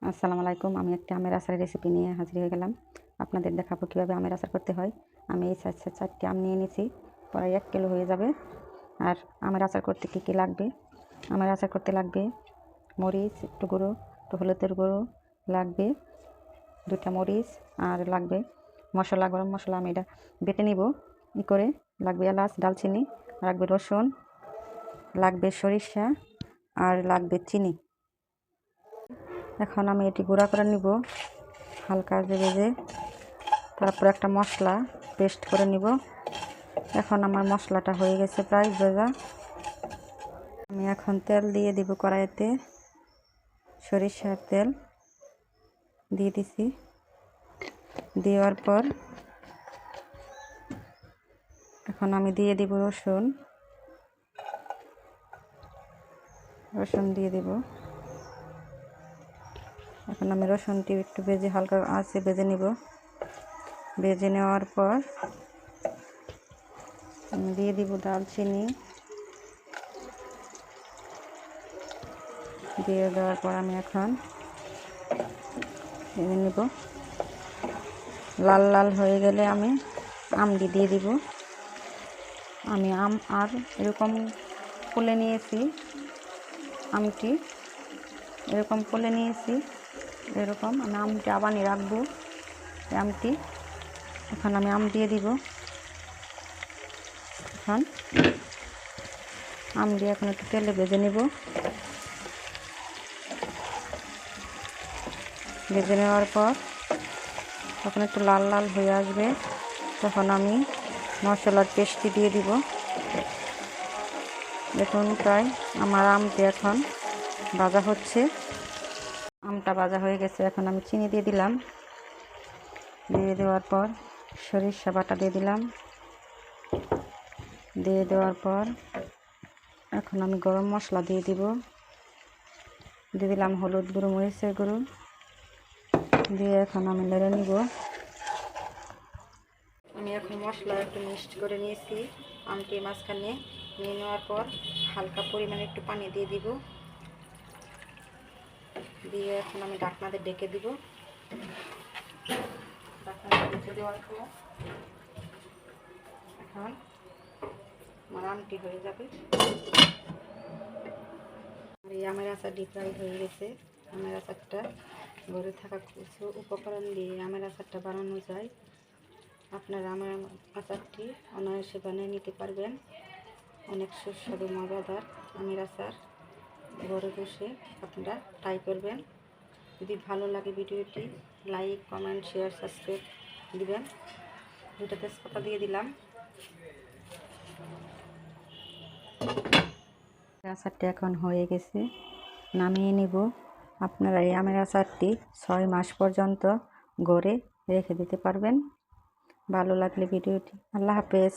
আসসালামু আলাইকুম। আমি একটা আমের আচারের রেসিপি নিয়ে হাজির হয়ে গেলাম। আপনাদের দেখাবো কীভাবে আমের আচার করতে হয়। আমি এই চারটি আম নিয়ে নিয়েছি, প্রায় 1 কিলো হয়ে যাবে। আর আমের আচার করতে কী কী লাগবে? আমের আচার করতে লাগবে মরিচ, একটু গুঁড়ো, একটু হলুদের গুঁড়ো লাগবে, 2টা মরিচ, আর লাগবে মশলা, গরম মশলা। আমি এটা বেটে নিব করে। লাগবে এলাচ, দালচিনি, লাগবে রসুন, লাগবে সরিষা, আর লাগবে চিনি। এখন আমি এটি গুঁড়া করে নিব হালকা ভেজে, তারপর একটা মশলা পেস্ট করে নিব। এখন আমার মশলাটা হয়ে গেছে প্রায় ভাজা। আমি এখন তেল দিয়ে দিব কড়াইতে, সরিষার তেল দিয়ে দিছি। দেওয়ার পর এখন আমি দিয়ে দিব রসুন দিয়ে দিব। এখন আমি রসুনটি একটু ভেজে, হালকা আঁচে ভেজে নিব। ভেজে নেওয়ার পর আমি দিয়ে দিব দালচিনি। দিয়ে দেওয়ার পর আমি এখন ভেজে নেব। লাল লাল হয়ে গেলে আমি আমটি দিয়ে দিব। আমি আম আর এরকম ফুলে নিয়েছি, আমটি এরকম ফুলে নিয়েছি। এরকম আমি আমটি আবানি রাখবো আমটি। এখন আমি আম দিয়ে দিব। এখন আম দিয়ে এখন একটু তেলে ভেজে নেব। ভেজে নেওয়ার পর তখন একটু লাল লাল হয়ে আসবে, তখন আমি মশলার পেস্টটি দিয়ে দিব। দেখুন প্রায় আমার আমটি এখন ভাজা হচ্ছে। আমটা ভাজা হয়ে গেছে। এখন আমি চিনি দিয়ে দিলাম। দিয়ে দেওয়ার পর সরিষা বাটা দিয়ে দিলাম। দিয়ে দেওয়ার পর এখন আমি গরম মশলা দিয়ে দিব। দিয়ে দিলাম হলুদ গুঁড়ো, মরিচের গুঁড়ো দিয়ে এখন আমি নেড়ে নিব। আমি এখন মশলা একটু মিক্সড করে নিয়েছি। আমটি মাঝখানে নিয়ে নেওয়ার পর হালকা পরিমাণে একটু পানি দিয়ে দিব। দিয়ে এখন আমি ঢাকনাতে ডেকে দিব। ঢাকনাতে ডেকে দেওয়ার পর এখন আমার আমটি হয়ে যাবে। আর এই আমের আচারটি প্রায় হয়ে গেছে। আমের আচারটা ঘরে থাকা কিছু উপকরণ দিয়ে আমের আচারটা বানানো যায়। আপনারা আমের আচারটি অনায়াসে বানিয়ে নিতে পারবেন। অনেক সুস্বাদু মজাদার আমের আচার ঘরে বসে আপনারা ট্রাই করবেন। যদি ভালো লাগে ভিডিওটি লাইক, কমেন্ট, শেয়ার, সাবস্ক্রাইব দিবেন। 2টা তেজপাতা দিয়ে দিলাম। আচারটি এখন হয়ে গেছে, নামিয়ে নিব। আপনারা এই আমের আচারটি 6 মাস পর্যন্ত ঘরে রেখে দিতে পারবেন। ভালো লাগলে ভিডিওটি। আল্লাহ হাফেজ।